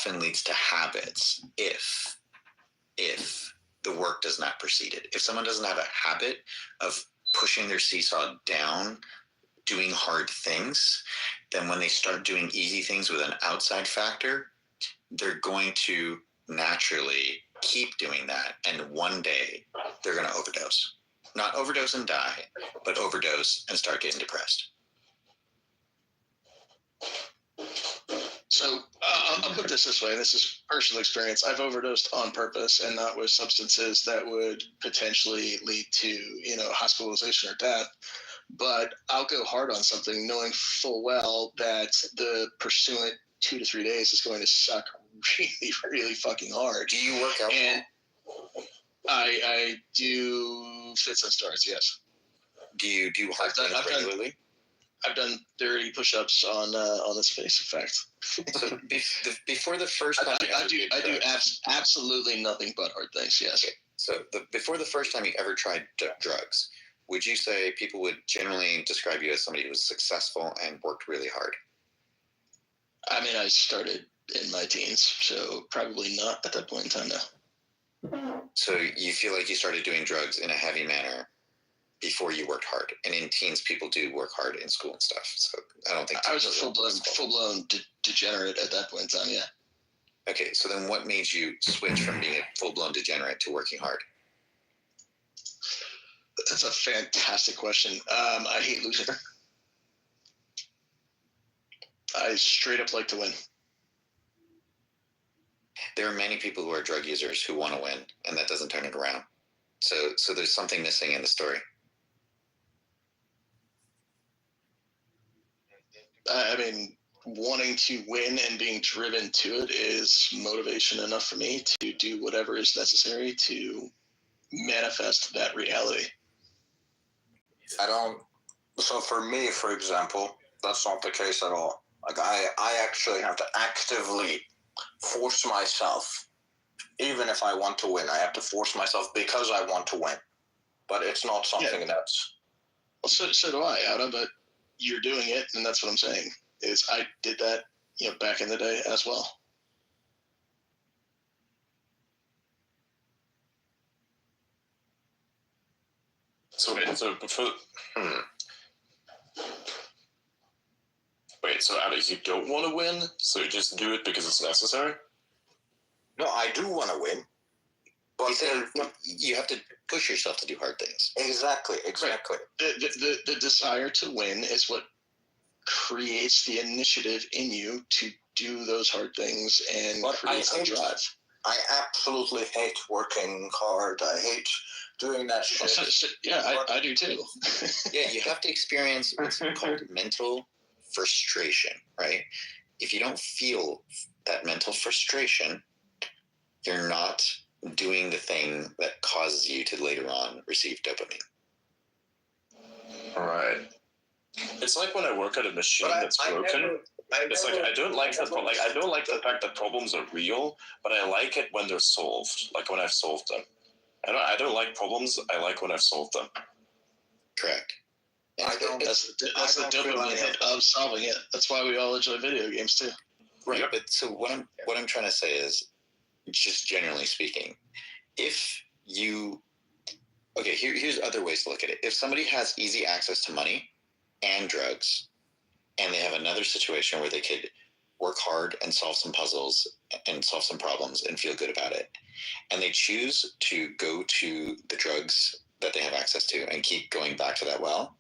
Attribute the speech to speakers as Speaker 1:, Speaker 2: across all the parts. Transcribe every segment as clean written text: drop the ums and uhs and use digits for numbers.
Speaker 1: often leads to habits if the work does not precede it. If someone doesn't have a habit of pushing their seesaw down, doing hard things, then when they start doing easy things with an outside factor, they're going to naturally keep doing that. And one day they're going to overdose. Not overdose and die, but overdose and start getting depressed.
Speaker 2: So I'll put this way. This is personal experience. I've overdosed on purpose and not with substances that would potentially lead to, hospitalization or death. But I'll go hard on something knowing full well that the pursuant 2 to 3 days is going to suck really, really fucking hard.
Speaker 1: Do you work out?
Speaker 2: And I do fits and starts, yes.
Speaker 1: Do you do hard things regularly?
Speaker 2: I've done 30 push-ups on this face, in fact.
Speaker 1: So before the first time
Speaker 2: I do absolutely nothing but hard things, yes.
Speaker 1: Okay. So before the first time you ever tried drugs, would you say people would generally describe you as somebody who was successful and worked really hard?
Speaker 2: I mean, I started in my teens, so probably not at that point in time now.
Speaker 1: So you feel like you started doing drugs in a heavy manner before you worked hard, and in teens people do work hard in school and stuff. So I don't think
Speaker 2: I was a full-blown degenerate at that point in time. Yeah.
Speaker 1: Okay, so then what made you switch from being a full-blown degenerate to working hard?
Speaker 2: That's a fantastic question. I hate losing. I straight up like to win.
Speaker 1: There are many people who are drug users who want to win, and that doesn't turn it around. So there's something missing in the story.
Speaker 2: I mean, wanting to win and being driven to it is motivation enough for me to do whatever is necessary to manifest that reality.
Speaker 3: So for me, for example, that's not the case at all. Like I actually have to actively force myself, even if I want to win, I have to force myself because I want to win. But it's not something that's...
Speaker 2: Well, so do I, Ada, but you're doing it, and that's what I'm saying, is I did that, back in the day as well.
Speaker 4: So Ada, you don't want to win, so you just do it because it's necessary?
Speaker 3: No, I do want to win. But
Speaker 1: you have to push yourself to do hard things.
Speaker 3: Exactly.
Speaker 2: Right. The desire to win is what creates the initiative in you to do those hard things and creates the drive.
Speaker 3: I absolutely hate working hard. I hate doing that shit.
Speaker 2: I do too.
Speaker 1: Yeah, you have to experience what's called mental frustration, right? If you don't feel that mental frustration, you're not doing the thing that causes you to later on receive dopamine.
Speaker 4: All right. It's like when I work at a machine that's broken. I don't like that. I don't like the fact that problems are real, but I like it when they're solved. Like when I've solved them. I don't like problems. I like when I've solved them.
Speaker 1: Correct.
Speaker 2: That's the dopamine hit of solving it. That's why we all enjoy video games too.
Speaker 1: Right. Yep. But so what I'm trying to say is, just generally speaking, if you, here's other ways to look at it. If somebody has easy access to money and drugs, and they have another situation where they could work hard and solve some puzzles and solve some problems and feel good about it, and they choose to go to the drugs that they have access to and keep going back to that well,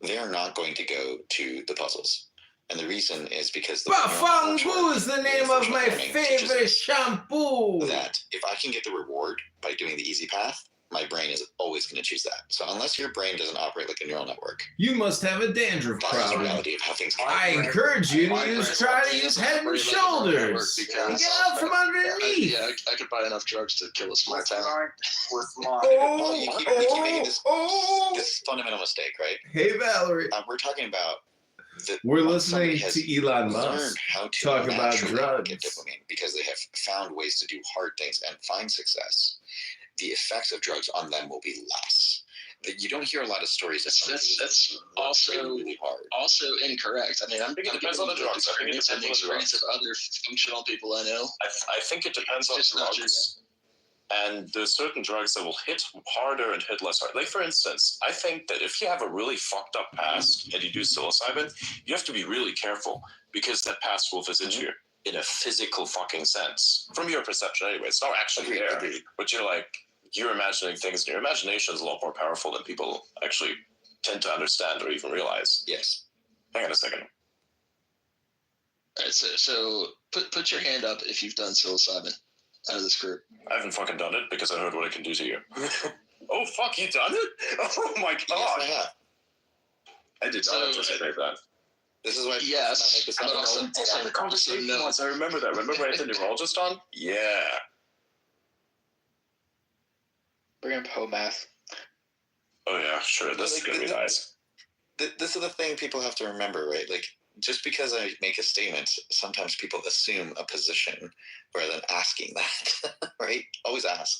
Speaker 1: they're not going to go to the puzzles. And the reason is because
Speaker 5: Bafangu is the name of my favorite shampoo.
Speaker 1: That if I can get the reward by doing the easy path, my brain is always going to choose that. So unless your brain doesn't operate like a neural network,
Speaker 5: you must have a dandruff problem.
Speaker 1: The reality of how things
Speaker 5: I encourage you to try to use Head and Shoulders. Get out from underneath.
Speaker 2: I could buy enough drugs to kill a small town.
Speaker 1: You keep making this fundamental mistake, right?
Speaker 5: Hey, Valerie.
Speaker 1: We're talking about.
Speaker 5: We're listening to Elon Musk talk about drugs.
Speaker 1: Get dopamine because they have found ways to do hard things and find success. The effects of drugs on them will be less. you don't hear a lot of stories.
Speaker 2: That's also
Speaker 1: really hard.
Speaker 2: Also incorrect. I mean, I'm
Speaker 4: think it depends on the drugs. I think it depends on the
Speaker 2: experience of other functional people I know.
Speaker 4: I think it depends on drugs. And there's certain drugs that will hit harder and hit less hard. Like, for instance, I think that if you have a really fucked up past and you do psilocybin, you have to be really careful because that past will visit you in a physical fucking sense. From your perception anyway. It's not actually there. But you're imagining things, and your imagination is a lot more powerful than people actually tend to understand or even realize.
Speaker 1: Yes.
Speaker 4: Hang on a second.
Speaker 2: All right, so put your hand up if you've done psilocybin out of this group.
Speaker 4: I haven't fucking done it because I heard what it can do to you. Oh, fuck, you done it? Oh, my God.
Speaker 1: Yes, I have.
Speaker 4: I did not anticipate that.
Speaker 1: This is why.
Speaker 2: Yes.
Speaker 1: But
Speaker 2: also
Speaker 4: the conversation once. I remember that. Remember I had the neurologist on? Yeah.
Speaker 6: Bring up HOMAS.
Speaker 4: Oh, yeah, sure. This is going to be nice.
Speaker 1: This is the thing people have to remember, right? Like, just because I make a statement, sometimes people assume a position rather than asking that, right? Always ask.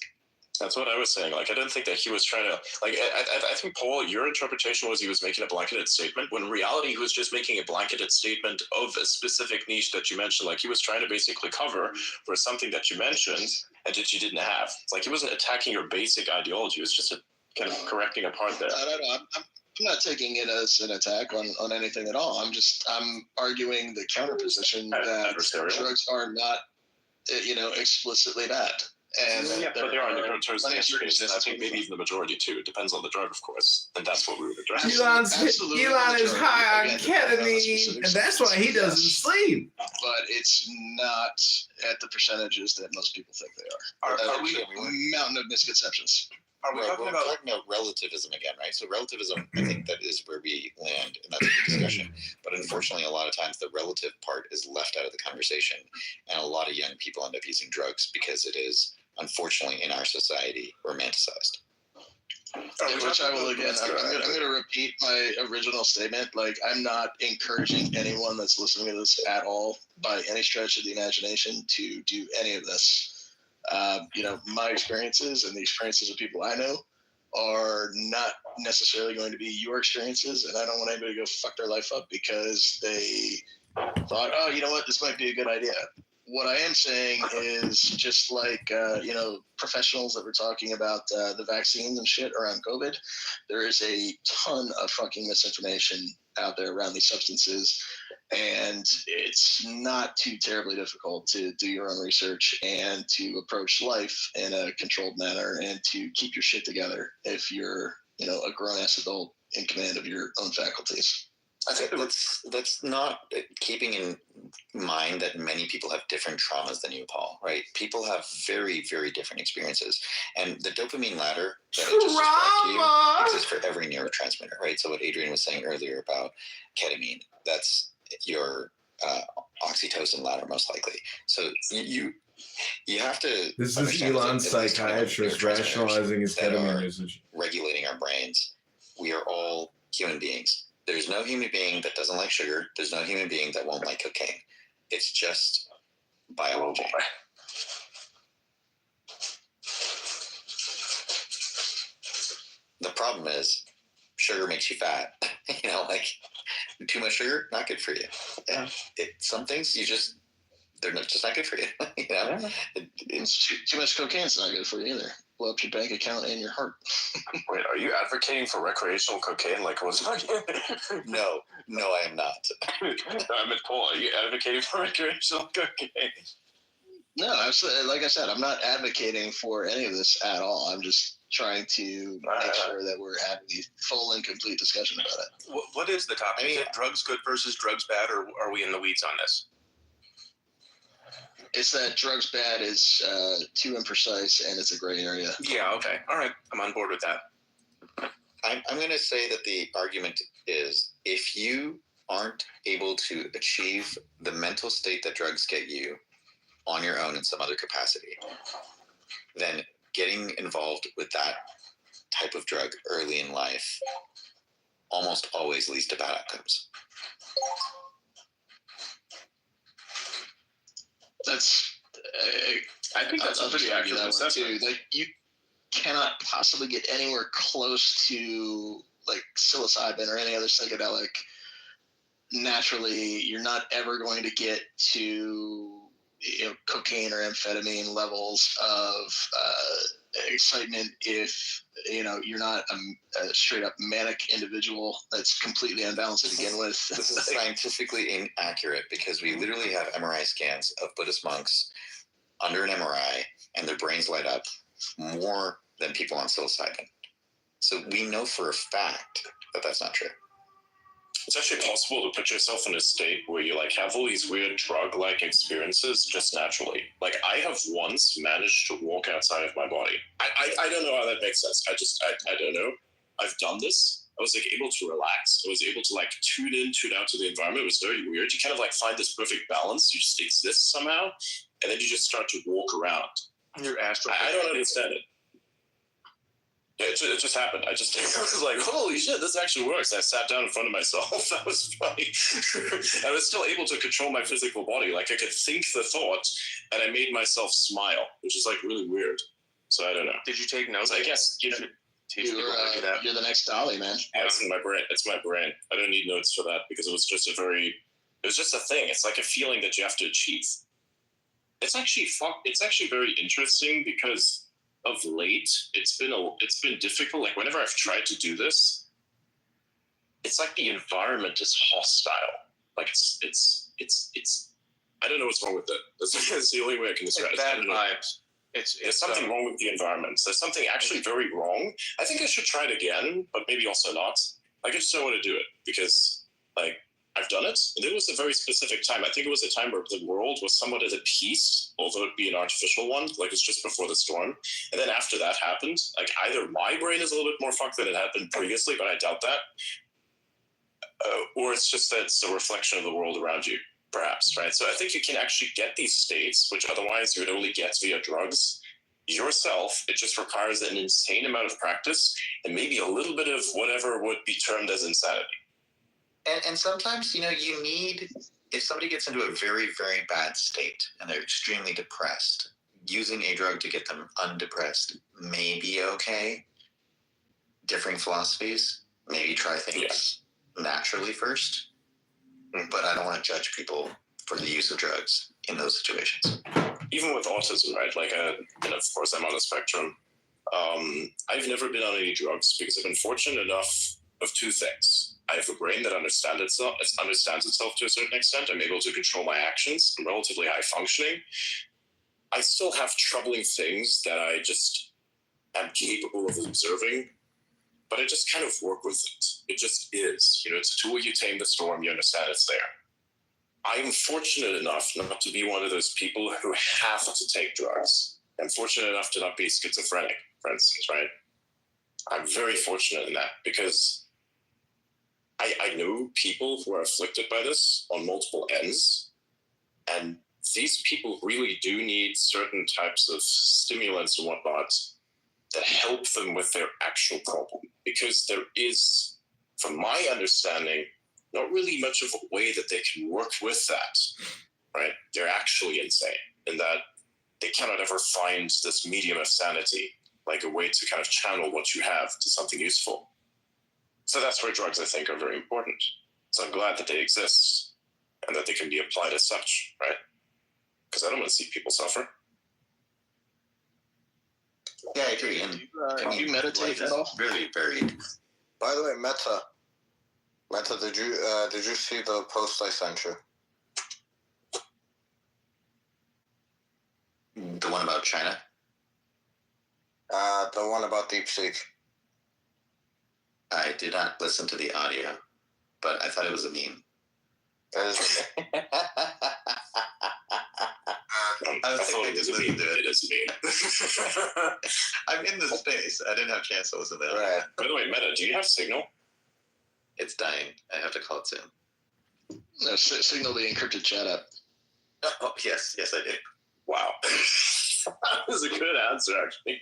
Speaker 4: That's what I was saying. Like, I didn't think that he was trying to, like, I think, Paul, your interpretation was he was making a blanketed statement, when in reality he was just making a blanketed statement of a specific niche that you mentioned. Like, he was trying to basically cover for something that you mentioned and that you didn't have. It's like he wasn't attacking your basic ideology. He was just kind of correcting a part there.
Speaker 2: I don't know. I'm not taking it as an attack on anything at all. I'm arguing the counter position that drugs are not, explicitly bad. And
Speaker 4: yeah, but there are towards the extremes. I think maybe even the majority too. It depends on the drug, of course, and that's what we would address.
Speaker 5: Elon is high on ketamine, and that's why he doesn't sleep.
Speaker 2: But it's not at the percentages that most people think they are.
Speaker 3: Are we
Speaker 2: a mountain of misconceptions?
Speaker 3: Are we talking about
Speaker 1: relativism again, right? So relativism, I think that is where we land, and that's a good discussion. But unfortunately, a lot of times the relative part is left out of the conversation, and a lot of young people end up using drugs because it is, unfortunately, in our society, romanticized.
Speaker 2: Which I will again. I'm going to repeat my original statement. Like, I'm not encouraging anyone that's listening to this at all, by any stretch of the imagination, to do any of this. My experiences and the experiences of people I know are not necessarily going to be your experiences, and I don't want anybody to go fuck their life up because they thought, oh, you know what, this might be a good idea. What I am saying is just like, professionals that were talking about the vaccines and shit around COVID, there is a ton of fucking misinformation out there around these substances, and it's not too terribly difficult to do your own research and to approach life in a controlled manner and to keep your shit together if you're, a grown-ass adult in command of your own faculties.
Speaker 1: I think that's not keeping in mind that many people have different traumas than you, Paul, right? People have very, very different experiences. And the dopamine ladder that I just described to you exists for every neurotransmitter, right? So what Adrian was saying earlier about ketamine, that's your oxytocin ladder, most likely. So you have to...
Speaker 5: This is Elon's psychiatrist rationalizing his ketamine usage.
Speaker 1: Regulating our brains. We are all human beings. There's no human being that doesn't like sugar. There's no human being that won't like cocaine. It's just biology. The problem is sugar makes you fat. Too much sugar, not good for you. Yeah. Some things they're just not good for you.
Speaker 2: Too much cocaine's not good for you either. Blow up your bank account and your heart.
Speaker 4: Wait, are you advocating for recreational cocaine? Like, what's
Speaker 1: No, I am not.
Speaker 4: I meant, Paul, are you advocating for recreational cocaine?
Speaker 2: No, like I said, I'm not advocating for any of this at all. I'm just trying to make sure that we're having a full and complete discussion about it.
Speaker 3: What is the topic? Is it drugs good versus drugs bad, or are we in the weeds on this?
Speaker 2: It's that drugs bad is too imprecise, and it's a gray area.
Speaker 3: Yeah, okay. All right. I'm on board with that.
Speaker 1: I'm going to say that the argument is, if you aren't able to achieve the mental state that drugs get you on your own in some other capacity, then getting involved with that type of drug early in life almost always leads to bad outcomes.
Speaker 2: I think that's a pretty accurate assessment. Like cannot possibly get anywhere close to like psilocybin or any other psychedelic naturally. You're not ever going to get to cocaine or amphetamine levels of excitement if you're not a straight up manic individual that's completely unbalanced to begin with.
Speaker 1: This is scientifically inaccurate because we literally have MRI scans of Buddhist monks under an MRI and their brains light up more than people on psilocybin. So we know for a fact that that's not true.
Speaker 4: It's actually possible to put yourself in a state where you like have all these weird drug-like experiences just naturally. Like I have once managed to walk outside of my body. I don't know how that makes sense. I don't know. I've done this. I was like able to relax. I was able to like tune in, tune out to the environment. It was very weird. You kind of like find this perfect balance. You just exist somehow, and then you just start to walk around.
Speaker 3: Your astral.
Speaker 4: I don't understand it. Yeah, it just happened. I was like, holy shit, this actually works. I sat down in front of myself. That was funny. I was still able to control my physical body. Like I could think the thought and I made myself smile, which is like really weird. So I don't know.
Speaker 3: Did you take notes?
Speaker 4: I guess you should
Speaker 2: teach people how to do that. You're the next Dolly, man.
Speaker 4: Yeah, it's in my brain. It's my brain. I don't need notes for that because it was just a thing. It's like a feeling that you have to achieve. It's actually very interesting because of late, it's been difficult. Like whenever I've tried to do this, it's like the environment is hostile. Like it's I don't know what's wrong with it. That's the only way I can describe it.
Speaker 3: Bad vibes.
Speaker 4: There's something wrong with the environment. There's something actually very wrong. I think I should try it again, but maybe also not. I just don't want to do it because like I've done it, and it was a very specific time. I think it was a time where the world was somewhat at peace, although it be an artificial one, like it's just before the storm. And then after that happened, like either my brain is a little bit more fucked than it had been previously, but I doubt that, or it's just that it's a reflection of the world around you, perhaps, right? So I think you can actually get these states, which otherwise you would only get via drugs, yourself. It just requires an insane amount of practice and maybe a little bit of whatever would be termed as insanity.
Speaker 1: And sometimes, you need, if somebody gets into a very, very bad state and they're extremely depressed, using a drug to get them undepressed may be okay. Differing philosophies, maybe try things naturally first. But I don't want to judge people for the use of drugs in those situations.
Speaker 4: Even with autism, right? Like, and of course, I'm on the spectrum. I've never been on any drugs because I've been fortunate enough of two things. I have a brain that understands itself to a certain extent. I'm able to control my actions. I'm relatively high functioning. I still have troubling things that I just am capable of observing, but I just kind of work with it. It just is. It's a tool. You tame the storm. You understand it's there. I'm fortunate enough not to be one of those people who have to take drugs. I'm fortunate enough to not be schizophrenic, for instance, right? I'm very fortunate in that because I know people who are afflicted by this on multiple ends, and these people really do need certain types of stimulants and whatnot that help them with their actual problem, because there is, from my understanding, not really much of a way that they can work with that, right? They're actually insane in that they cannot ever find this medium of sanity, like a way to kind of channel what you have to something useful. So that's where drugs, I think, are very important. So I'm glad that they exist and that they can be applied as such, right? Because I don't want to see people suffer.
Speaker 1: Yeah, I agree. And
Speaker 2: can you meditate at all?
Speaker 1: Very varied.
Speaker 3: By the way, Meta, did you see the post I sent you?
Speaker 1: The one about China?
Speaker 3: The one about DeepSeek.
Speaker 1: I did not listen to the audio, but I thought it was a meme.
Speaker 3: That is
Speaker 1: I think they just listened to it.
Speaker 4: It is a meme.
Speaker 1: I'm in the space. I didn't have a chance to listen to that.
Speaker 3: right.
Speaker 4: By the way, Meta, do you have Signal?
Speaker 1: It's dying. I have to call it soon.
Speaker 2: No, Signal the encrypted chat app.
Speaker 1: Oh, yes, I do.
Speaker 4: Wow. That was a good answer, actually.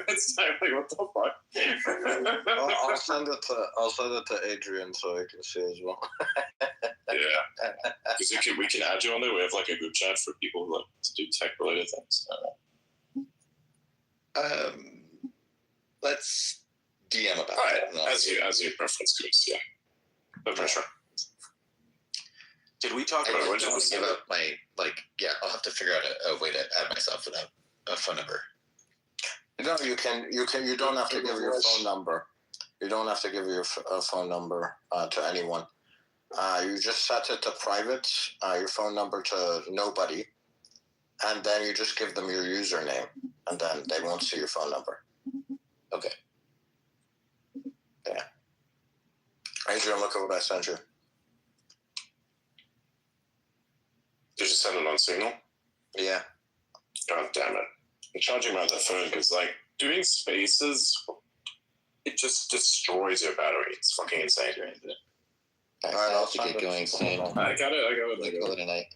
Speaker 4: It's like, what the fuck?
Speaker 3: I'll send it to Adrian so he can see as well.
Speaker 4: Yeah, because we can add you on there. We have like a group chat for people who like to do tech related things.
Speaker 1: let's DM about
Speaker 4: All right,
Speaker 1: it.
Speaker 4: as your preference goes, yeah. No pressure.
Speaker 3: Did we talk
Speaker 1: I
Speaker 3: about
Speaker 1: don't want to give up my I'll have to figure out a way to add myself without a phone number.
Speaker 3: No, you don't have to give your phone number. You don't have to give your phone number to anyone. You just set it to private, your phone number to nobody, and then you just give them your username, and then they won't see your phone number.
Speaker 1: Okay.
Speaker 3: Yeah. Adrian, look at what I sent you.
Speaker 4: Did you send it on Signal?
Speaker 3: Yeah.
Speaker 4: God damn it. I'm charging my other phone because, like, doing spaces, it just destroys your battery. It's fucking insane.
Speaker 1: All right, I'll have to get going soon.
Speaker 4: I got it.
Speaker 1: Call it a night.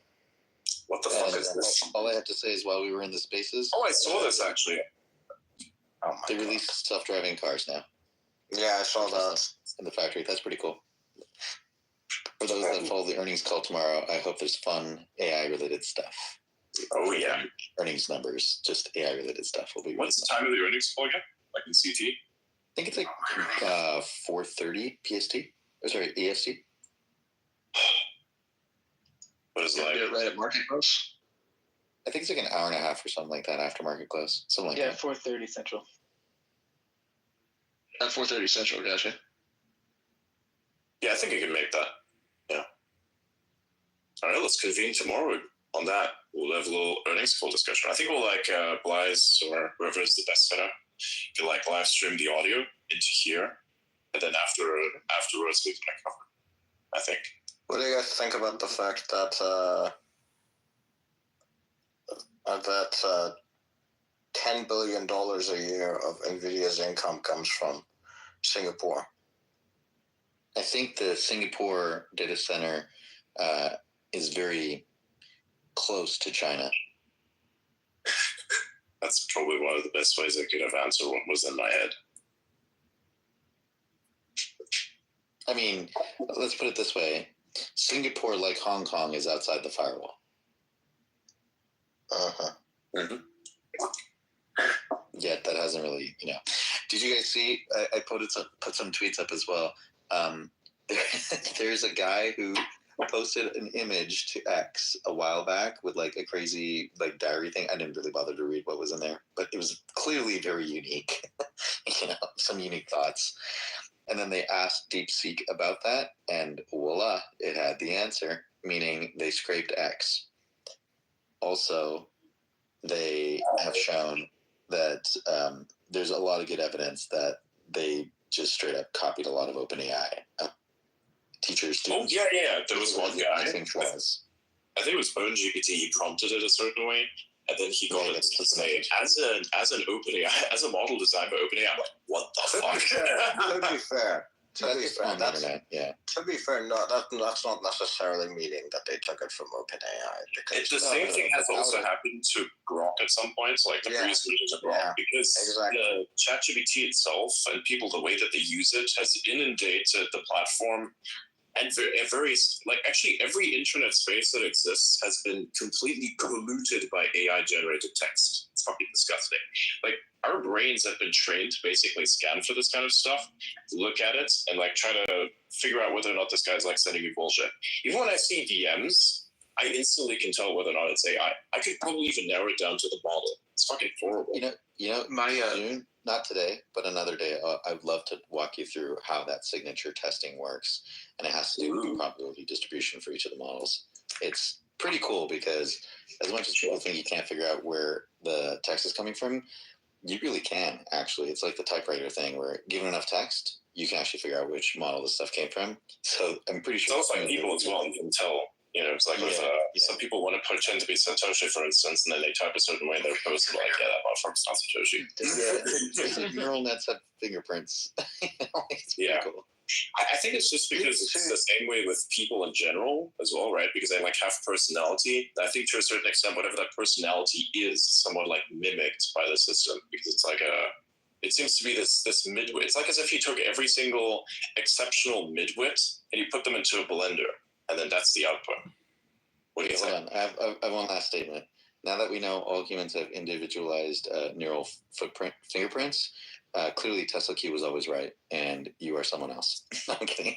Speaker 4: What the fuck is this?
Speaker 1: All I have to say is while we were in the spaces.
Speaker 4: Oh, I saw this actually.
Speaker 3: Oh my
Speaker 1: They released self-driving cars now.
Speaker 3: Yeah, I saw that.
Speaker 1: In the factory. That's pretty cool. For those that follow the earnings call tomorrow, I hope there's fun AI-related stuff.
Speaker 4: Oh, yeah.
Speaker 1: Earnings numbers, just AI-related stuff will be.
Speaker 4: What's the time of the earnings call again? Like in CT?
Speaker 1: I think it's like 4:30 PST. Or sorry, EST.
Speaker 4: What is it
Speaker 2: Do
Speaker 4: like?
Speaker 2: it right at market close.
Speaker 1: I think it's like an hour and a half or something like that after market close. Something like
Speaker 6: Yeah,
Speaker 1: that.
Speaker 6: 4:30 Central.
Speaker 2: At 4:30 Central, gotcha.
Speaker 4: Yeah, I think I can make that. Yeah. All right, let's convene tomorrow on that. We'll have a little earnings call discussion. I think we'll Bly's or whoever is the best setup to live stream the audio into here, and then afterwards we can cover. I think.
Speaker 3: What do you guys think about the fact that $10 billion a year of NVIDIA's income comes from Singapore?
Speaker 1: I think the Singapore data center is very close to China.
Speaker 4: That's probably one of the best ways I could have answered what was in my head.
Speaker 1: I mean, let's put it this way. Singapore, like Hong Kong, is outside the firewall.
Speaker 3: Uh-huh.
Speaker 4: Mm-hmm.
Speaker 1: Yet that hasn't really, Did you guys see? I put some tweets up as well. There's a guy who posted an image to X a while back with like a crazy like diary thing. I didn't really bother to read what was in there, but it was clearly very unique. Some unique thoughts. And then they asked DeepSeek about that, and voila, it had the answer, meaning they scraped X. Also, they have shown that there's a lot of good evidence that they just straight up copied a lot of OpenAI. Teachers, students.
Speaker 4: Oh, yeah. There was one guy.
Speaker 1: I think
Speaker 4: it was OpenGPT. He prompted it a certain way, and then he got it to say, as an OpenAI, as a model designed by OpenAI. I'm like, what the fuck?
Speaker 3: To be fair,
Speaker 1: To
Speaker 3: be fair, no, that's not necessarily meaning that they took it from OpenAI.
Speaker 4: The same thing has also happened to Grok at some points, like the previous versions of Grok, because the ChatGPT itself and people, the way that they use it has inundated the platform. And actually every internet space that exists has been completely polluted by AI-generated text. It's fucking disgusting. Like, our brains have been trained to basically scan for this kind of stuff, look at it, and like try to figure out whether or not this guy's like sending me bullshit. Even when I see DMs, I instantly can tell whether or not it's AI. I could probably even narrow it down to the model. It's fucking horrible.
Speaker 1: June, not today, but another day, I would love to walk you through how that signature testing works. And it has to do with the probability distribution for each of the models. It's pretty cool because as much as people think you can't figure out where the text is coming from, you really can, actually. It's like the typewriter thing where given enough text, you can actually figure out which model this stuff came from. So I'm pretty sure.
Speaker 4: It's also like people as well, you can tell. It's like with some people want to pretend to be Satoshi, for instance, and then they type a certain way in their post, and like, yeah, that motherfucker's not Satoshi.
Speaker 1: Yeah, neural nets have fingerprints. It's pretty cool.
Speaker 4: I think it's just because it's the same way with people in general as well, right? Because they like have personality. I think to a certain extent, whatever that personality is somewhat like mimicked by the system, because it's like it seems to be this midwit. It's like as if you took every single exceptional midwit and you put them into a blender, and then that's the output. What do you think?
Speaker 1: I have one last statement. Now that we know all humans have individualized neural fingerprints, clearly Tesla Q was always right, and you are someone else. I'm kidding.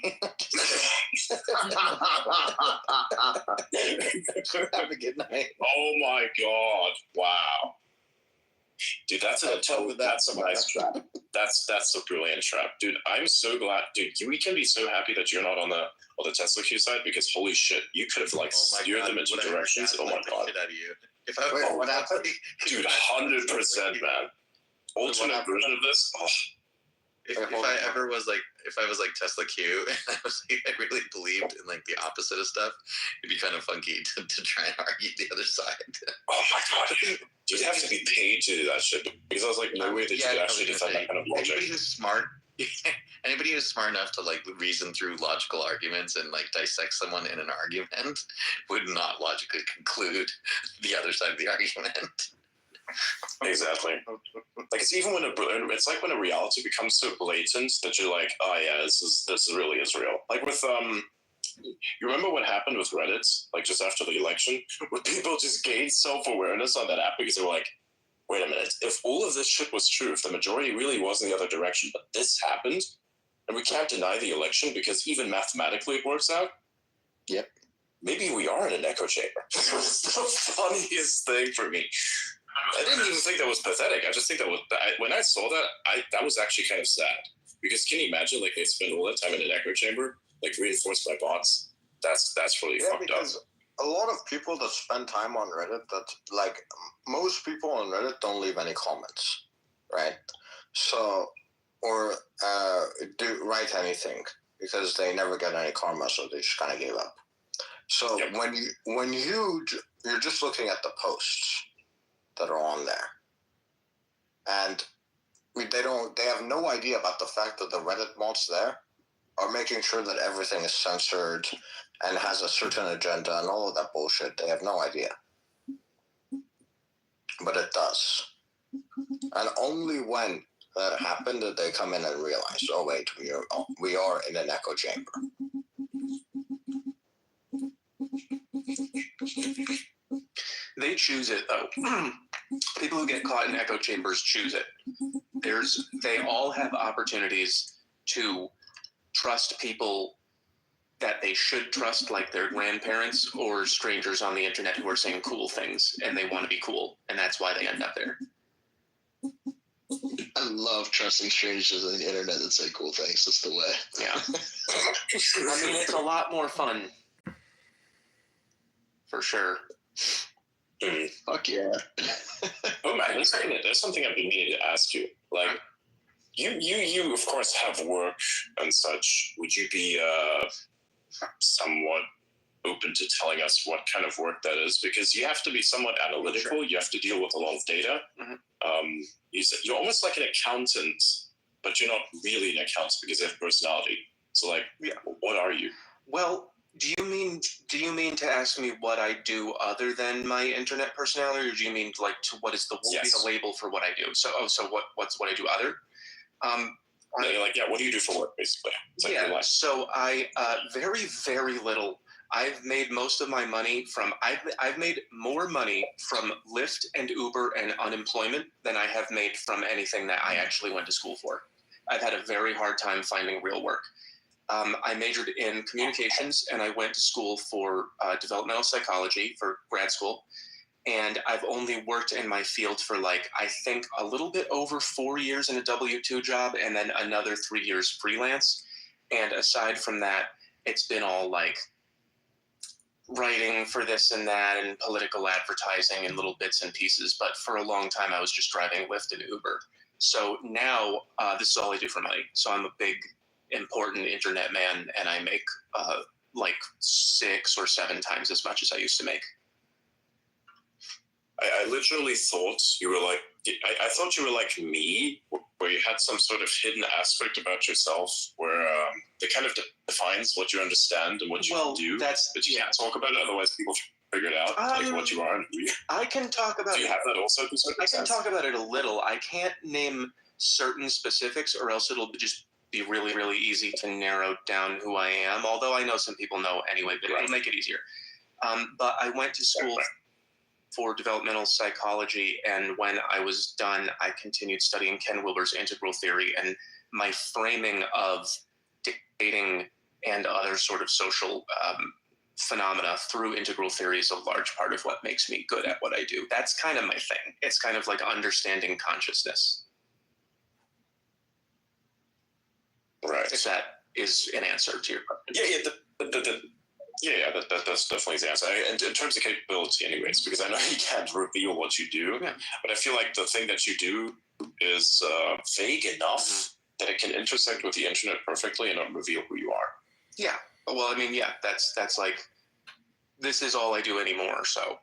Speaker 1: Have a good night.
Speaker 4: Oh my god! Wow, dude, that's a nice trap. That's a brilliant trap, dude. I'm so glad, dude. We can be so happy that you're not on the Tesla Q side, because holy shit, you could have like steered them into directions. Oh my god!
Speaker 1: Out of you. If I what happened?
Speaker 4: Dude, 100%, man. Alternate version of this. Oh.
Speaker 1: If I ever was like, if I was like Tesla Q, and I was like, I really believed in like the opposite of stuff, it'd be kind of funky to try and argue the other side.
Speaker 4: Oh my god, you'd have to be paid to do that shit, because I was like, no way that you could actually defend that kind of logic.
Speaker 1: Anybody who's smart, anybody who's smart enough to like reason through logical arguments and like dissect someone in an argument would not logically conclude the other side of the argument.
Speaker 4: Exactly. Like it's even when it's like when a reality becomes so blatant that you're like, oh yeah, this really is real. Like with you remember what happened with Reddit, like just after the election, where people just gained self-awareness on that app because they were like, wait a minute, if all of this shit was true, if the majority really was in the other direction, but this happened, and we can't deny the election because even mathematically it works out.
Speaker 1: Yep.
Speaker 4: Maybe we are in an echo chamber. It was the funniest thing for me. I didn't even think that was pathetic. I just think that when I saw that, that was actually kind of sad. Because can you imagine, like, they spend all that time in an echo chamber, like, reinforced by bots? That's really fucked up.
Speaker 3: A lot of people that spend time on Reddit, that, like, most people on Reddit don't leave any comments, right? So, or write anything, because they never get any karma, so they just kind of gave up. So yep. when you're just looking at the posts that are on there, and they have no idea about the fact that the Reddit mods there are making sure that everything is censored and has a certain agenda and all of that bullshit. They have no idea, but it does. And only when that happened did they come in and realize, oh wait, we are in an echo chamber.
Speaker 7: They choose it though. People who get caught in echo chambers choose it. They all have opportunities to trust people that they should trust, like their grandparents or strangers on the internet who are saying cool things, and they want to be cool, and that's why they end up there.
Speaker 2: I love trusting strangers on the internet that say cool things. That's the way.
Speaker 7: Yeah. I mean, it's a lot more fun. For sure.
Speaker 2: Fuck yeah.
Speaker 4: Oh man, there's something I've been meaning to ask you. Like, you of course have work and such. Would you be somewhat open to telling us what kind of work that is? Because you have to be somewhat analytical. Sure. You have to deal with a lot of data. Mm-hmm. You're almost like an accountant, but you're not really an accountant because you have personality. So, like, yeah. What are you?
Speaker 7: Well, do you mean to ask me what I do other than my internet personality, or do you mean like to what is the label for what I do? So what's what I do other?
Speaker 4: What do you do for work, basically? Like your life.
Speaker 7: So I very, very little. I've made most of my money from I've made more money from Lyft and Uber and unemployment than I have made from anything that I actually went to school for. I've had a very hard time finding real work. I majored in communications, and I went to school for developmental psychology for grad school. And I've only worked in my field for I think a little bit over 4 years in a W-2 job, and then another 3 years freelance. And aside from that, it's been all writing for this and that and political advertising and little bits and pieces. But for a long time, I was just driving Lyft and Uber. So now this is all I do for money. So I'm a big, important internet man, and I make 6 or 7 times as much as I used to make.
Speaker 4: I literally thought you were I thought you were like me, where you had some sort of hidden aspect about yourself where that kind of defines what you understand and what you do. But you can't talk about it, otherwise people figure it out, what you are and who you are.
Speaker 7: I can talk about it.
Speaker 4: Do you have that also?
Speaker 7: I can talk about it a little. I can't name certain specifics, or else it'll just be really, really easy to narrow down who I am, although I know some people know anyway, but it'll make it easier. But I went to school for developmental psychology, and when I was done, I continued studying Ken Wilber's integral theory, and my framing of dating and other sort of social phenomena through integral theory is a large part of what makes me good at what I do. That's kind of my thing. It's kind of like understanding consciousness.
Speaker 4: Right.
Speaker 7: If that is an answer to your question.
Speaker 4: That's definitely the answer. And in terms of capability, anyways, because I know you can't reveal what you do, but I feel like the thing that you do is vague enough that it can intersect with the internet perfectly and not reveal who you are.
Speaker 7: Yeah. Well, I mean, yeah, that's like, this is all I do anymore. So,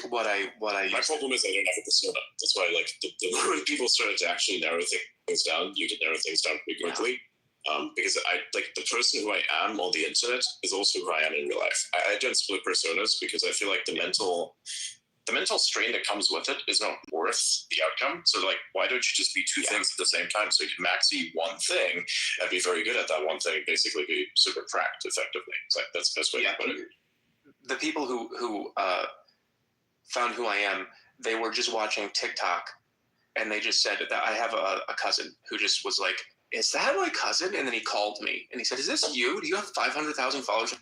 Speaker 7: what I
Speaker 4: my problem is I don't have a persona. That's why, like, the moment people started to actually narrow things down, you can narrow things down pretty quickly. Because I like the person who I am on the internet is also who I am in real life. I don't split personas because I feel like the mental strain that comes with it is not worth the outcome. So, like, why don't you just be two things at the same time? So you can max be one thing and be very good at that one thing, basically be super cracked effectively. It's like, that's the best way to put it.
Speaker 7: The people who found who I am, they were just watching TikTok, and they just said that I have a cousin who just was like, "Is that my cousin?" And then he called me and he said, "Is this you? Do you have 500,000 followers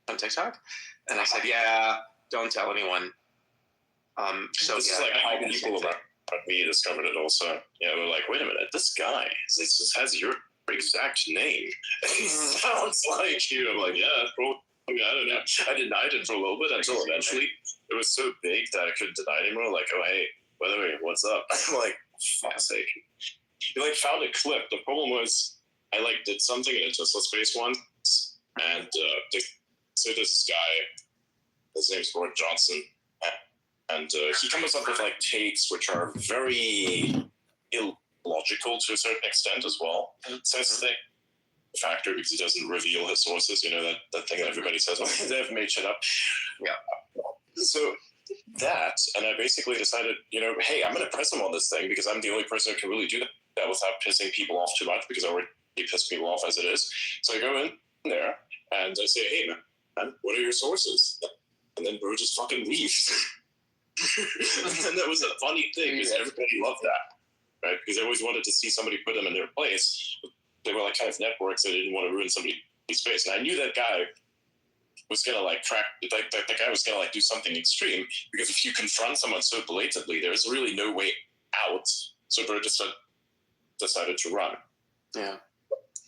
Speaker 7: on TikTok?" And I said, "Yeah, don't tell anyone." So
Speaker 4: this is like how people around me discovered it also. Yeah, they're like, "Wait a minute, this guy this has your exact name. He sounds like you." I'm like, "Yeah, probably." I don't know. I denied it for a little bit until eventually it was so big that I couldn't deny it anymore. Like, "Oh, hey, by the way, what's up?" I'm like, fuck's sake. You like found a clip. The problem was I like did something in a Tesla space once, and so this guy, his name's Gordon Johnson, and he comes up with like takes which are very illogical to a certain extent as well. So it's the factor because he doesn't reveal his sources. You know that thing that everybody says, "Oh, they've made shit up."
Speaker 7: Yeah.
Speaker 4: So that, and I basically decided, hey, I'm going to press him on this thing because I'm the only person who can really do that without pissing people off too much because I already piss people off as it is. So I go in there and I say, "Hey, man, what are your sources?" And then bro just fucking leaves. And that was a funny thing because everybody loved that, right? Because I always wanted to see somebody put them in their place. They were like kind of networks that didn't want to ruin somebody's space. And I knew that guy was going to like crack, like the guy was going to like do something extreme because if you confront someone so blatantly, there's really no way out. So bro just decided to run.
Speaker 7: Yeah.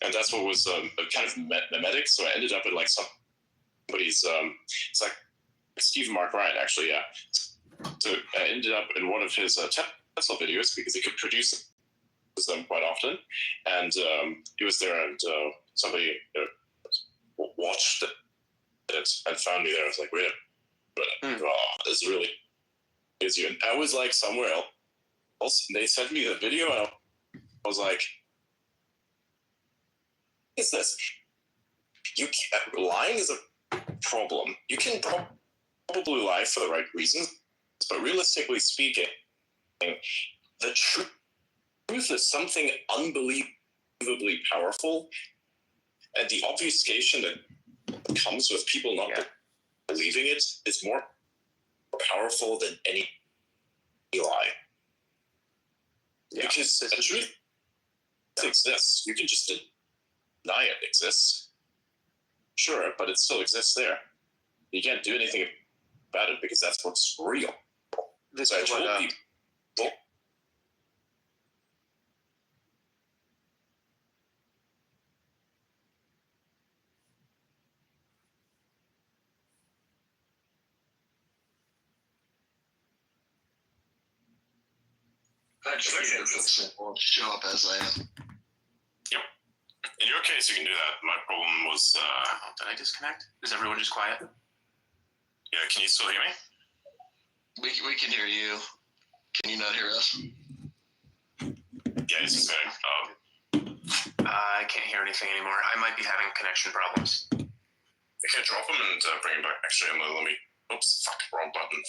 Speaker 4: And that's what was kind of mimetic. So I ended up in like somebody's, it's like Stephen Mark Ryan, actually, yeah. So I ended up in one of his Tesla videos because he could produce them quite often. And he was there and somebody watched it and found me there. I was like, wait a minute, this really is you. And I was like somewhere else and they sent me the video and I was like, what is this? Lying is a problem. You can probably lie for the right reasons, but realistically speaking, the truth is something unbelievably powerful, and the obfuscation that comes with people not believing it is more powerful than any lie. Because the truth exists. You can just deny it exists. Sure, but it still exists there. You can't do anything about it because that's what's real.
Speaker 7: This
Speaker 4: so I
Speaker 7: is
Speaker 4: told
Speaker 7: what,
Speaker 4: people.
Speaker 2: I'll show up as I am.
Speaker 4: Yep. In your case, you can do that. My problem was.
Speaker 7: did I disconnect? Is everyone just quiet?
Speaker 4: Yeah, can you still hear me?
Speaker 2: We can hear you. Can you not hear us?
Speaker 4: Yeah, it's just saying.
Speaker 7: I can't hear anything anymore. I might be having connection problems.
Speaker 4: I can drop him and bring him back. Actually, let me. Oops, fuck, wrong button.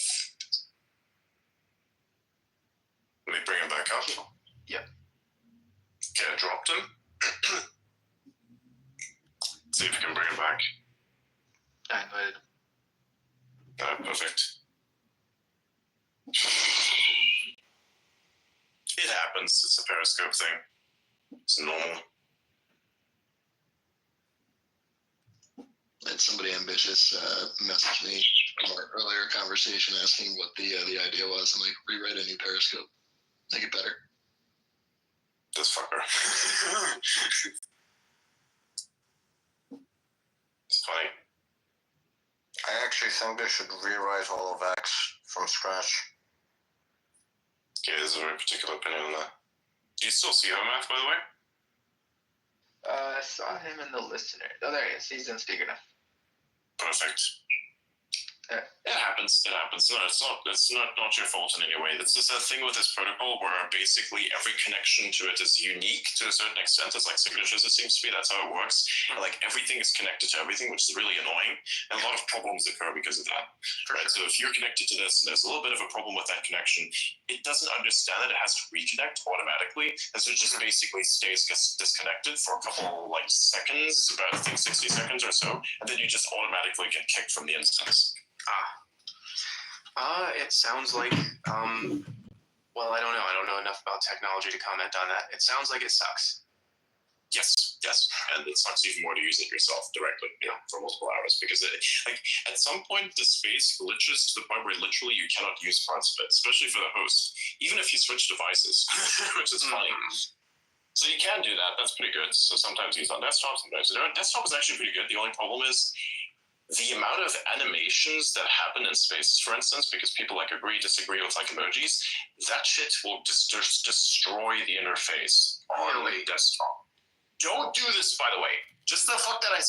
Speaker 4: Let me bring him back up.
Speaker 7: Yep.
Speaker 4: Okay, I dropped him. See if we can bring him back.
Speaker 6: I invited.
Speaker 4: Perfect. happens. It's a Periscope thing. It's normal.
Speaker 2: And somebody ambitious messaged me from our earlier conversation asking what the idea was. I'm like, rewrite a new Periscope, make it better.
Speaker 4: This fucker. It's funny.
Speaker 3: I actually think they should rewrite all of X from scratch.
Speaker 4: Yeah, there's a very particular opinion on that. Do you still see Homath, by the way?
Speaker 6: I saw him in the listener. Oh, there he is. He's in speaker now.
Speaker 4: Perfect. It happens. It happens. No, it's not your fault in any way. That's just a thing with this protocol where basically every connection to it is unique to a certain extent. It's like signatures, it seems to be. That's how it works. And like everything is connected to everything, which is really annoying. And a lot of problems occur because of that. Right. So if you're connected to this and there's a little bit of a problem with that connection, it doesn't understand that it has to reconnect automatically. And so it just basically stays disconnected for a couple like seconds, about I think 60 seconds or so, and then you just automatically get kicked from the instance.
Speaker 7: It sounds like, well, I don't know. I don't know enough about technology to comment on that. It sounds like it sucks.
Speaker 4: Yes, and it sucks even more to use it yourself directly, for multiple hours, because like at some point the space glitches to the point where literally you cannot use parts of it, especially for the host, even if you switch devices, which is funny. So you can do that. That's pretty good. So sometimes use on desktop, sometimes desktop is actually pretty good. The only problem is the amount of animations that happen in space, for instance, because people like agree, disagree with like emojis, that shit will just destroy the interface on the desktop. Don't do this, by the way. Just the fact that I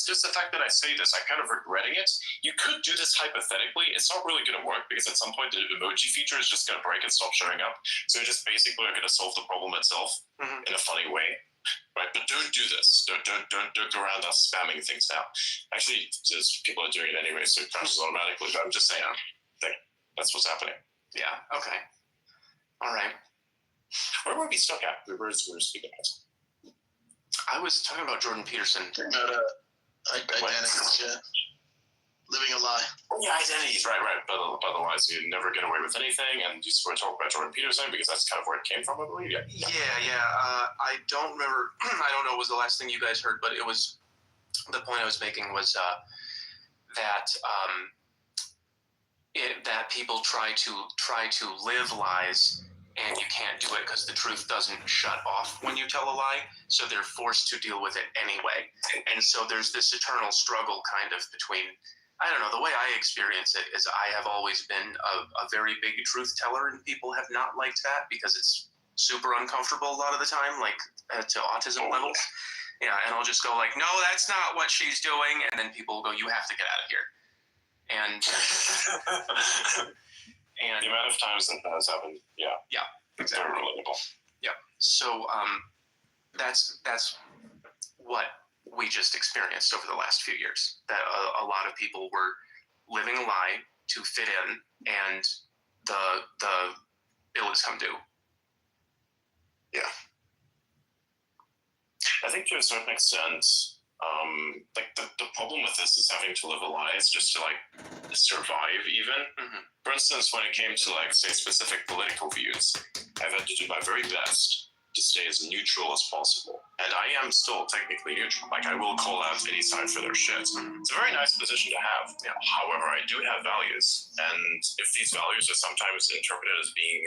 Speaker 4: say this, I'm kind of regretting it. You could do this hypothetically. It's not really going to work because at some point the emoji feature is just going to break and stop showing up. So you're just basically going to solve the problem itself in a funny way. Right, but don't do this. Don't go around us spamming things now. Actually, just people are doing it anyway, so it crashes automatically. But I'm just saying, that's what's happening.
Speaker 7: Yeah. Okay. All right.
Speaker 4: Where were we stuck at? We were speaking about.
Speaker 7: I was talking about Jordan Peterson.
Speaker 2: About identities, yeah. Living a lie.
Speaker 4: Oh, yeah, identities, right. But otherwise, you never get away with anything, and you sort of talk about Jordan Peterson because that's kind of where it came from, I believe. Yeah.
Speaker 7: I don't remember. I don't know. What was the last thing you guys heard? But it was the point I was making was that people try to live lies. And you can't do it because the truth doesn't shut off when you tell a lie. So they're forced to deal with it anyway. And so there's this eternal struggle kind of between, I don't know, the way I experience it is I have always been a very big truth teller, and people have not liked that because it's super uncomfortable a lot of the time, like to autism levels. Yeah, and I'll just go like, no, that's not what she's doing. And then people will go, you have to get out of here. And...
Speaker 4: And the amount of times that has happened, exactly. Very relatable.
Speaker 7: Yeah. So that's what we just experienced over the last few years. That a lot of people were living a lie to fit in, and the bill has come due.
Speaker 4: Yeah. I think to a certain extent, like the problem with this is having to live a lie is just to like survive even. For instance, when it came to like say specific political views, I've had to do my very best to stay as neutral as possible. And I am still technically neutral. Like I will call out any side for their shit. It's a very nice position to have. However, I do have values. And if these values are sometimes interpreted as being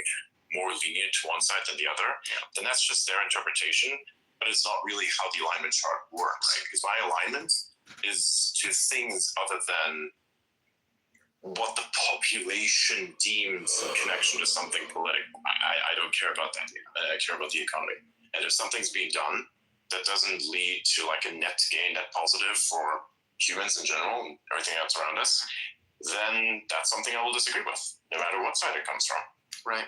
Speaker 4: more lenient to one side than the other, then that's just their interpretation. But it's not really how the alignment chart works. Right? Because my alignment is to things other than what the population deems in connection to something political. I don't care about that. I care about the economy. And if something's being done that doesn't lead to like a net gain, net positive for humans in general and everything else around us, then that's something I will disagree with, no matter what side it comes from.
Speaker 7: Right.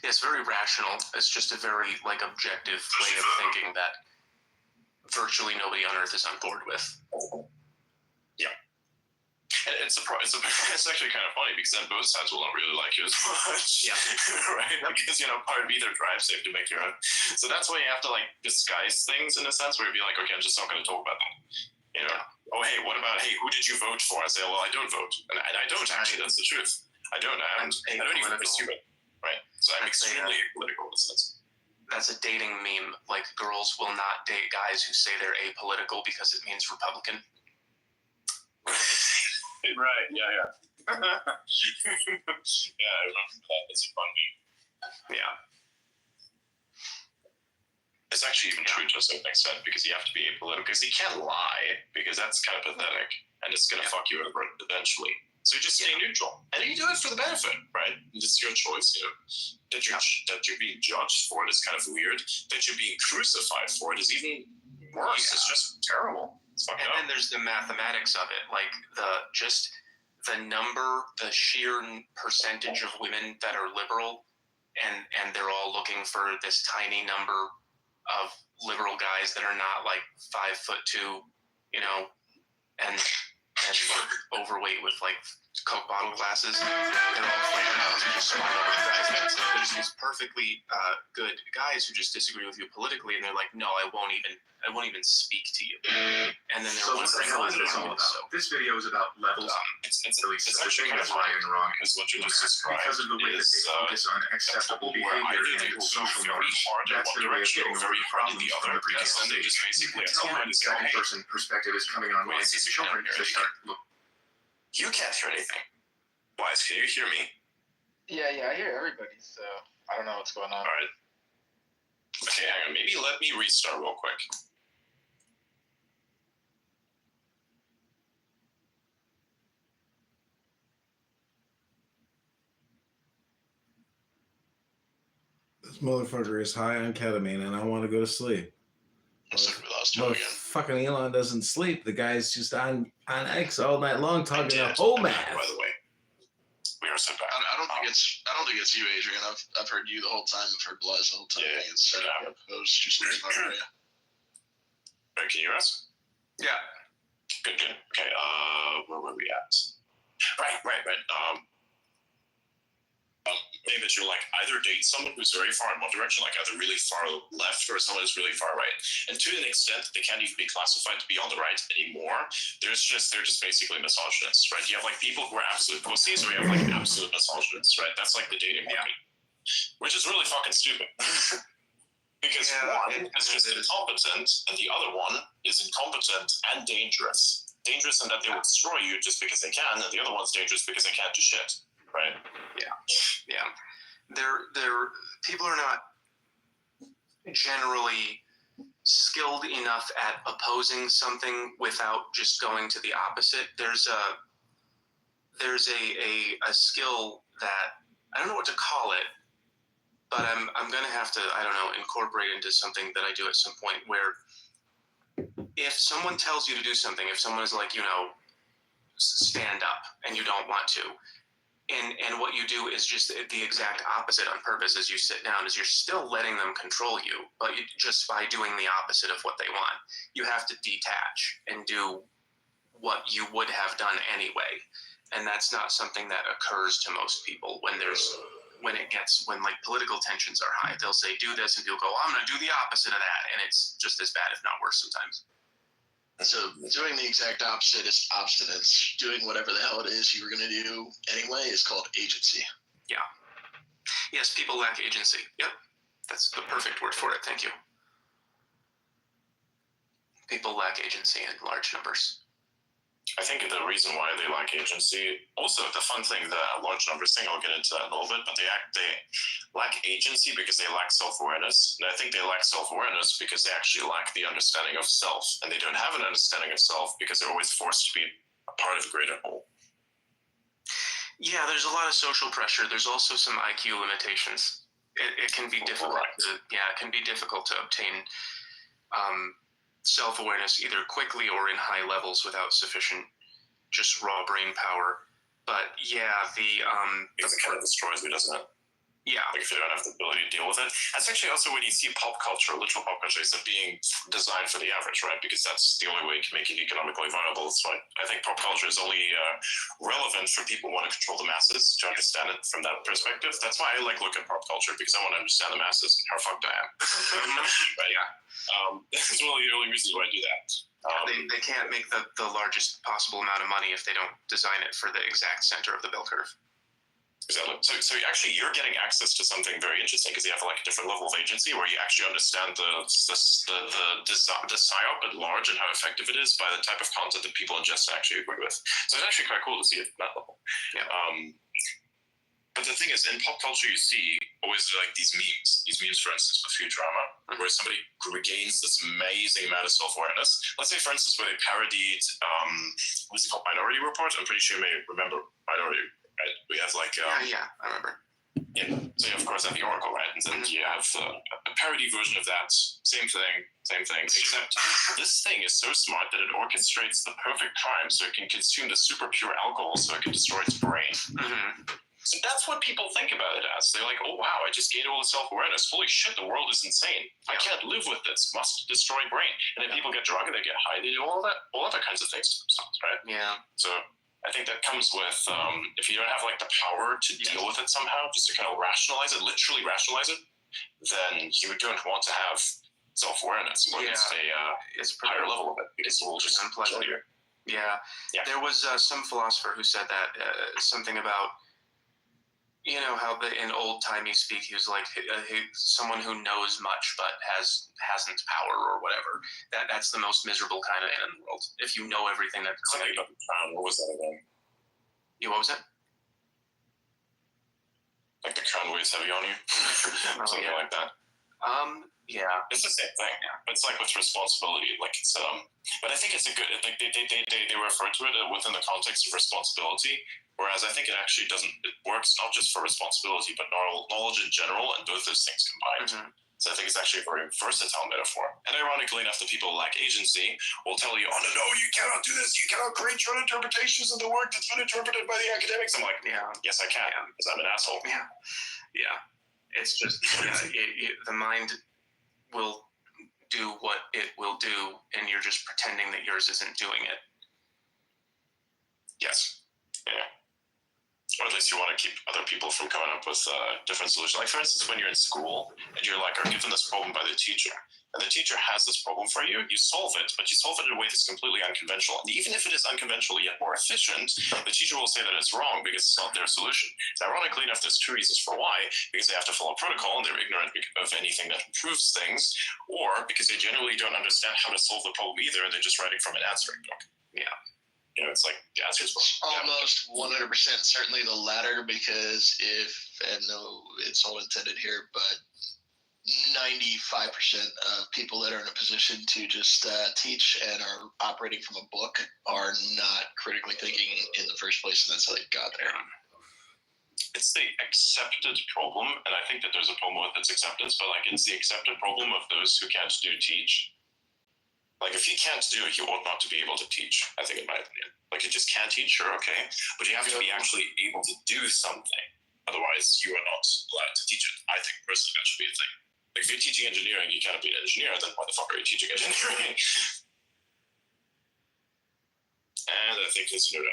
Speaker 7: It's very rational. It's just a very like objective way of thinking that virtually nobody on Earth is on board with.
Speaker 4: Yeah. And it's actually kind of funny because then both sides will not really like you as much. Yeah. Right? Because, part of either drives they have to make your own. So that's why you have to like disguise things in a sense where you'd be like, okay, I'm just not going to talk about that. Oh, hey, what about, who did you vote for? I say, well, I don't vote. And I don't actually, that's the truth. I don't. I don't even pursue it. Right. So I'm extremely political in a sense.
Speaker 7: that's a dating meme. Like, girls will not date guys who say they're apolitical because it means Republican.
Speaker 4: Right. Yeah. Yeah, I remember that. It's a fun meme.
Speaker 7: Yeah.
Speaker 4: It's actually even true to a certain extent because you have to be apolitical because you can't lie because that's kind of pathetic and it's going to fuck you over eventually. So you just stay neutral, and you do it for the benefit, right? It's your choice. You know, that you're being judged for it is kind of weird. That you're being crucified for it is even worse. Yeah. It's just terrible. It's fucked up.
Speaker 7: And then there's the mathematics of it, like the sheer percentage of women that are liberal, and they're all looking for this tiny number of liberal guys that are not like 5'2", you know, and overweight with like Coke bottle glasses. They're all figured out to just smart over guys. There's these perfectly good guys who just disagree with you politically, and they're like, no, I won't even speak to you. And then they're wondering
Speaker 8: what this all about. So, this video is about levels.
Speaker 4: It's actually kind of right and wrong because what you just described
Speaker 8: because of the way that they focus on acceptable behavior and social norms. That's their way of getting over problems from the previous
Speaker 4: and they just basically
Speaker 8: second person perspective is coming online. Children to start look.
Speaker 4: You can't hear anything. Wise, can you hear me?
Speaker 6: Yeah, I hear everybody, so I don't know what's going on.
Speaker 4: All right. Okay, hang on. Maybe let me restart real quick.
Speaker 5: This motherfucker is high on ketamine, and I want to go to sleep. But fucking Elon doesn't sleep. The guy's just on X all night long talking about whole math.
Speaker 4: By the way, we are so bad.
Speaker 2: I don't think it's you, Adrian. I've heard you the whole time. I've heard Blaz the whole time.
Speaker 4: Yeah,
Speaker 2: it's I was just looking over you.
Speaker 4: Right, can you hear us?
Speaker 7: Yeah.
Speaker 4: Good. Okay. Where were we at? Right. Maybe that you're like either date someone who's very far in one direction, like either really far left or someone who's really far right. And to an extent, they can't even be classified to be on the right anymore. They're just basically misogynists, right? You have like people who are absolute pussies, or you have like absolute misogynists, right? That's like the dating market, which is really fucking stupid. Because one is just incompetent, and the other one is incompetent and dangerous. Dangerous in that they will destroy you just because they can, and the other one's dangerous because they can't do shit. Right.
Speaker 7: Yeah. They're people are not generally skilled enough at opposing something without just going to the opposite. There's a skill that I don't know what to call it, but I'm gonna have to incorporate into something that I do at some point where if someone tells you to do something, if someone is like, stand up and you don't want to. And what you do is just the exact opposite on purpose as you sit down, is you're still letting them control you, but just by doing the opposite of what they want. You have to detach and do what you would have done anyway. And that's not something that occurs to most people when like political tensions are high. They'll say, do this, and people go, I'm going to do the opposite of that. And it's just as bad, if not worse sometimes.
Speaker 2: So doing the exact opposite is obstinance. Doing whatever the hell it is you were going to do anyway is called agency.
Speaker 7: Yeah. Yes, people lack agency. Yep. That's the perfect word for it. Thank you. People lack agency in large numbers.
Speaker 4: I think the reason why they lack agency, also the fun thing, the large numbers thing, I'll get into that in a little bit, but they lack agency because they lack self-awareness. And I think they lack self-awareness because they actually lack the understanding of self. And they don't have an understanding of self because they're always forced to be a part of a greater whole.
Speaker 7: Yeah, there's a lot of social pressure. There's also some IQ limitations. It can be difficult. It can be difficult to obtain self-awareness either quickly or in high levels without sufficient just raw brain power. But yeah, it kind of destroys you, doesn't it? Yeah. Like if you don't have the ability to deal with it. That's actually also when you see pop culture, literal pop culture, is being designed for the average, right? Because that's the only way you can make it economically viable. So I think pop culture is only relevant for people who want to control the masses, to understand it from that perspective. That's why I like looking at pop culture, because I want to understand the masses, how fucked I am. Right? Yeah. That's one of the only reasons why I do that. They can't make the largest possible amount of money if they don't design it for the exact center of the bell curve.
Speaker 4: Exactly. So actually, you're getting access to something very interesting because you have like a different level of agency where you actually understand the psyop at large and how effective it is by the type of content that people ingest and actually agree with. So it's actually quite cool to see it at that level.
Speaker 7: Yeah.
Speaker 4: But the thing is, in pop culture, you see always like these memes. These memes, for instance, with Futurama, where somebody regains this amazing amount of self-awareness. Let's say, for instance, where they parodied, what's it called, Minority Report? I'm pretty sure you may remember Minority. Right? We have like
Speaker 7: yeah, I remember.
Speaker 4: Yeah. So you of course have the Oracle, right? And then you have a parody version of that. Same thing. Except this thing is so smart that it orchestrates the perfect crime, so it can consume the super pure alcohol, so it can destroy its brain. So that's what people think about it as. They're like, oh wow, I just gained all the self-awareness. Holy shit, the world is insane. I can't live with this. Must destroy brain. And then people get drunk and they get high. They do all other kinds of things to themselves, right?
Speaker 7: Yeah.
Speaker 4: So I think that comes with if you don't have like the power to deal with it somehow, just to kind of literally rationalize it, then you don't want to have self-awareness or just a higher level of it because it will just kill you.
Speaker 7: Yeah. There was some philosopher who said that something about, you know, how in old-timey speak, he was like someone who knows much but hasn't power or whatever. That's the most miserable kind of man in the world. If you know everything that's
Speaker 4: something about the crown. What was that again?
Speaker 7: What was it?
Speaker 4: Like the crown weighs heavy on you, something like that.
Speaker 7: Yeah,
Speaker 4: it's the same thing. But it's like with responsibility, like it's but I think it's a good. Like they refer to it within the context of responsibility. Whereas I think it actually doesn't. It works not just for responsibility, but knowledge in general, and both those things combined. So I think it's actually a very versatile metaphor. And ironically enough, the people who lack agency will tell you, oh, no, you cannot do this. You cannot create your own interpretations of the work that's been interpreted by the academics. I'm like, yes, I can, because I'm an asshole.
Speaker 7: Yeah. It's just, the mind will do what it will do, and you're just pretending that yours isn't doing it.
Speaker 4: Yes. Yeah. Or at least you want to keep other people from coming up with different solutions. Like, for instance, when you're in school and you're like, are given this problem by the teacher, and the teacher has this problem for you, you solve it, but you solve it in a way that's completely unconventional. And even if it is unconventional yet more efficient, the teacher will say that it's wrong because it's not their solution. And ironically enough, there's two reasons for why. Because they have to follow protocol and they're ignorant of anything that improves things, or because they generally don't understand how to solve the problem either, and they're just writing from an answering book.
Speaker 7: Yeah.
Speaker 4: You know, it's like the answers
Speaker 2: almost 100% certainly the latter, because and no, it's all intended here, but 95% of people that are in a position to just teach and are operating from a book are not critically thinking in the first place, and that's how they got there.
Speaker 4: It's the accepted problem, and I think that there's a problem with its acceptance, but like it's the accepted problem of those who can't teach. Like, if you can't do it, you ought not to be able to teach, I think, in my opinion. Like, you just can't teach, sure, okay, but you have to be actually able to do something. Otherwise, you are not allowed to teach it. I think, personally, that should be a thing. Like, if you're teaching engineering, you cannot be an engineer, then why the fuck are you teaching engineering? And I think this is good.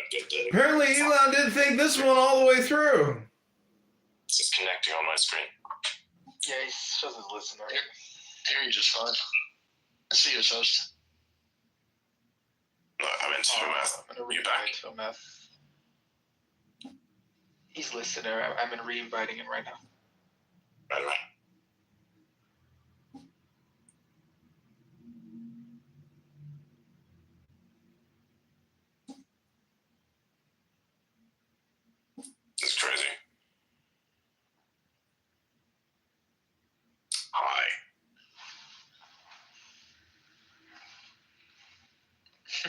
Speaker 5: Apparently, Elon didn't think this one all the way through.
Speaker 4: It's just connecting on my screen.
Speaker 6: Yeah, he doesn't listen, right?
Speaker 2: Hearing just fine. I see you as host.
Speaker 4: No, I'm into math.
Speaker 6: I'm going to rewrite to math. He's listening. I'm in rewriting it right now.
Speaker 4: Right. It's crazy. Hi.
Speaker 2: You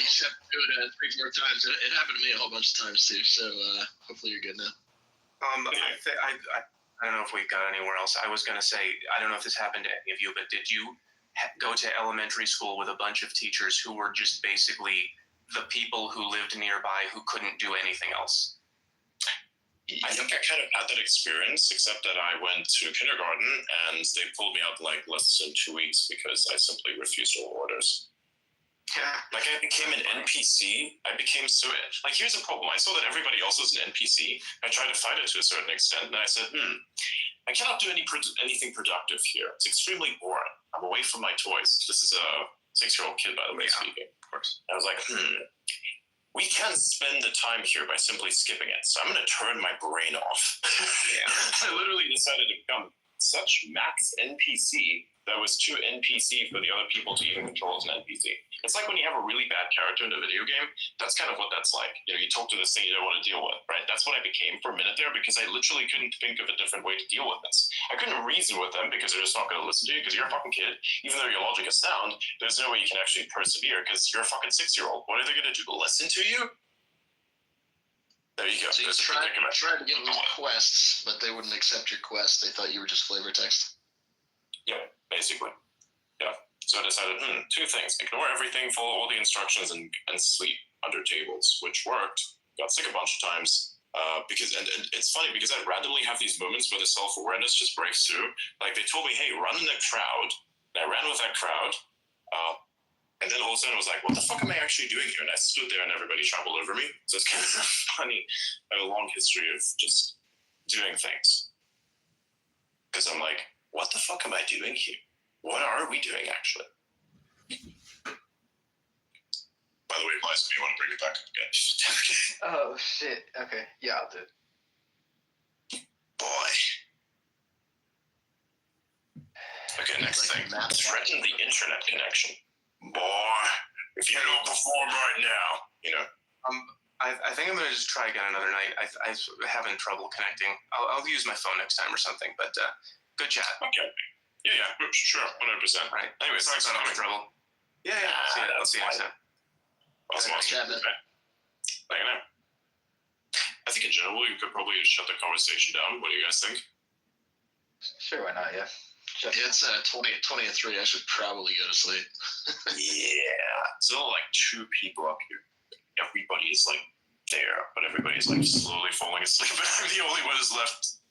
Speaker 2: just have to do it 3-4 times. It happened to me a whole bunch of times too. So hopefully you're good now.
Speaker 7: I don't know if we've got anywhere else. I was going to say, I don't know if this happened to any of you, but did you go to elementary school with a bunch of teachers who were just basically the people who lived nearby who couldn't do anything else?
Speaker 4: I think I kind of had that experience, except that I went to kindergarten and they pulled me out like less than 2 weeks because I simply refused all orders.
Speaker 7: Yeah.
Speaker 4: Like, I became an NPC. I became so, like, here's a problem. I saw that everybody else was an NPC. I tried to fight it to a certain extent, and I said, I cannot do anything productive here. It's extremely boring. I'm away from my toys. This is a 6-year-old kid, by the way, speaking.
Speaker 7: Of course.
Speaker 4: I was like, we can spend the time here by simply skipping it. So I'm going to turn my brain off. I literally decided to become such max NPC that was too NPC for the other people to even control as an NPC. It's like when you have a really bad character in a video game, that's kind of what that's like. You know, you talk to this thing you don't want to deal with, right? That's what I became for a minute there because I literally couldn't think of a different way to deal with this. I couldn't reason with them because they're just not going to listen to you because you're a fucking kid. Even though your logic is sound, there's no way you can actually persevere because you're a fucking 6-year-old. What are they going to do? Listen to you? There you go.
Speaker 2: So you tried to give them quests, but they wouldn't accept your quest. They thought you were just flavor text.
Speaker 4: Yeah, basically. Yeah. So I decided, two things. Ignore everything, follow all the instructions, and sleep under tables, which worked. Got sick a bunch of times. Because it's funny because I randomly have these moments where the self-awareness just breaks through. Like they told me, hey, run in the crowd. And I ran with that crowd. And then all of a sudden I was like, what the fuck am I actually doing here? And I stood there and everybody trampled over me. So it's kind of funny. I have a long history of just doing things. Because I'm like, what the fuck am I doing here? What are we doing actually? By the way, Blyce, do you want to bring it back again?
Speaker 6: Oh shit. Okay. Yeah, I'll do it.
Speaker 4: Boy. Okay, next thing. Threaten the internet connection. Boy, if you don't perform right now, you know.
Speaker 7: I think I'm gonna just try again another night. I'm having trouble connecting. I'll use my phone next time or something. But good chat.
Speaker 4: Okay. Yeah, sure, 100%.
Speaker 7: Right.
Speaker 4: Anyways,
Speaker 7: Sorry
Speaker 4: thanks
Speaker 7: about
Speaker 4: for
Speaker 7: all the
Speaker 4: coming.
Speaker 7: trouble. Yeah. I'll see you next time.
Speaker 4: Awesome.
Speaker 2: Chatting.
Speaker 4: Okay. Like I know. I think in general you could probably shut the conversation down. What do you guys think?
Speaker 6: Sure, why not? Yeah. Sure.
Speaker 2: It's 20 at 3. I should probably go to sleep.
Speaker 4: Yeah. Still like 2 people up here. Everybody is like there, but everybody's like slowly falling asleep. I'm the only one who's left